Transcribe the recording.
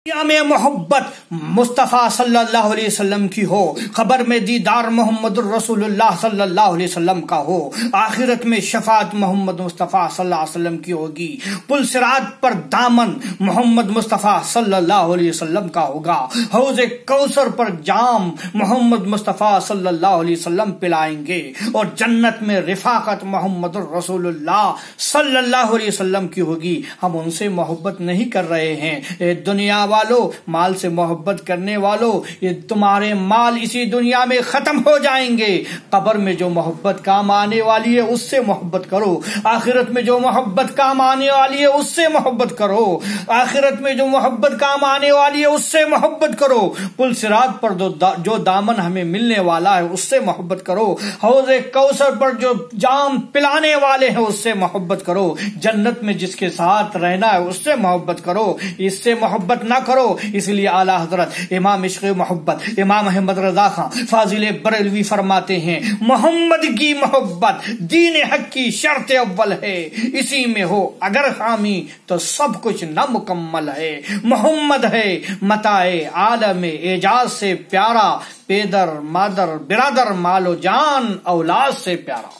دنیا میں محبت مصطفیٰ صلی اللہ علیہ وسلم کی ہو، خبر میں دیدار محمد الرسول اللہ صلی اللہ علیہ وسلم کا ہو، آخرت میں شفاعت محمد مصطفیٰ صلی اللہ علیہ وسلم کی ہوگی، پل صراط پر دامن محمد مصطفیٰ صلی اللہ علیہ وسلم کا ہوگا، حوض کوثر پر جام محمد مصطفیٰ صلی اللہ علیہ وسلم پلائیں گے، اور جنت میں رفاقت محمد الرسول اللہ صلی اللہ علیہ وسلم کی ہوگی۔ ہم ان سے محبت نہیں کر رہے ہیں۔ دنیا والو، مال سے محبت کرنے والو، یہ تمہارے مال اسی دنیا میں ختم ہو جائیں گے۔ قبر میں جو محبت کام آنے والی ہے اس سے محبت کرو، آخرت میں جو محبت کام آنے والی ہے اس سے محبت کرو، آخرت میں جو محبت کام آنے والی ہے اس سے محبت کرو، پل صراط پر جو دامن ہمیں ملنے والا ہے اس سے محبت کرو، حوض کوثر پر جو جام پلانے والے ہیں اس سے محبت کرو، جنت میں جس کے ساتھ رہنا ہے اس سے محبت کرو، اس سے محبت نہ کرو۔ اس لیے اعلیٰ حضرت امام عشق محبت امام احمد رضا خان فاضل بریلوی فرماتے ہیں، محمد کی محبت دین حق کی شرط اول ہے، اسی میں ہو اگر حامی تو سب کچھ نامکمل ہے، محمد ہے متاع عالم اعجاز سے پیارا، پیدر مادر برادر مال و جان اولاد سے پیارا۔